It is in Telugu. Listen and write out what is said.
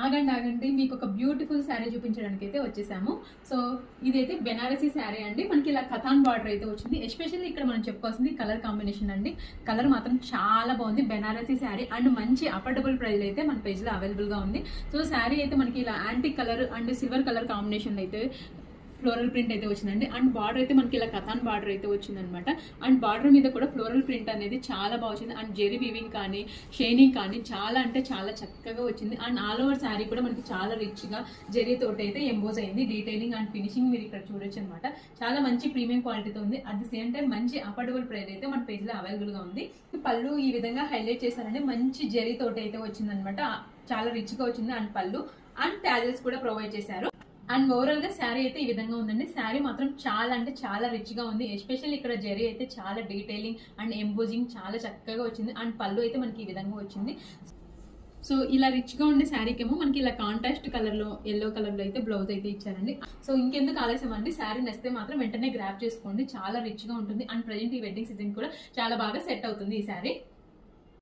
ఆగండి ఆగండి, మీకు ఒక బ్యూటిఫుల్ శారీ చూపించడానికి అయితే వచ్చేసాము. సో ఇదైతే బెనారసీ శారీ అండి. మనకి ఇలా కథాన్ బార్డర్ అయితే వచ్చింది. ఎస్పెషల్లీ ఇక్కడ మనం చెప్పుకోవాల్సింది కలర్ కాంబినేషన్ అండి. కలర్ మాత్రం చాలా బాగుంది. బెనారసీ శారీ అండ్ మంచి అఫోర్డబుల్ ప్రైస్ అయితే మన పేజ్లో అవైలబుల్గా ఉంది. సో శారీ అయితే మనకి ఇలా antique colour and silver colour combination అయితే ఫ్లోరల్ ప్రింట్ అయితే వచ్చిందండి. అండ్ బార్డర్ అయితే మనకి ఇలా కథాన్ బార్డర్ అయితే వచ్చిందనమాట. అండ్ బార్డర్ మీద కూడా ఫ్లోరల్ ప్రింట్ అనేది చాలా బాగా వచ్చింది. అండ్ జెరీ వీవింగ్ కానీ షైనింగ్ కానీ చాలా అంటే చాలా చక్కగా వచ్చింది. అండ్ ఆల్ ఓవర్ శారీ కూడా మనకి చాలా రిచ్గా జెరీ తోటి అయితే ఎంబోజ్ అయింది. డీటెయిలింగ్ అండ్ ఫినిషింగ్ మీరు ఇక్కడ చూడొచ్చు అనమాట. చాలా మంచి ప్రీమియం క్వాలిటీతో ఉంది. అట్ ది సేమ్ టైం మంచి అఫోర్డబుల్ ప్రైస్ అయితే మన పేజ్లో అవైలబుల్గా ఉంది. పళ్ళు ఈ విధంగా హైలైట్ చేశారంటే మంచి జెరీ తోటి అయితే వచ్చిందనమాట. చాలా రిచ్గా వచ్చింది. అండ్ పళ్ళు అండ్ టాజెస్ కూడా ప్రొవైడ్ చేశారు. అండ్ ఓవరాల్ గా శారీ అయితే ఈ విధంగా ఉందండి. శారీ మాత్రం చాలా అంటే చాలా రిచ్ గా ఉంది. ఎస్పెషల్లీ ఇక్కడ జెరీ అయితే చాలా డీటెయిలింగ్ అండ్ ఎంబోజింగ్ చాలా చక్కగా వచ్చింది. అండ్ పళ్ళు అయితే మనకి ఈ విధంగా వచ్చింది. సో ఇలా రిచ్ గా ఉండే శారీకి ఏమో మనకి ఇలా కాంట్రాస్ట్ కలర్ లో ఎల్లో కలర్ లో అయితే బ్లౌజ్ అయితే ఇచ్చారండి. సో ఇంకెందుకు ఆలస్యం అండి, శారీ నచ్చితే మాత్రం వెంటనే గ్రాప్ చేసుకోండి. చాలా రిచ్ గా ఉంటుంది. అండ్ ప్రజెంట్ ఈ వెడ్డింగ్ సీజన్ కూడా చాలా బాగా సెట్ అవుతుంది ఈ శారీ.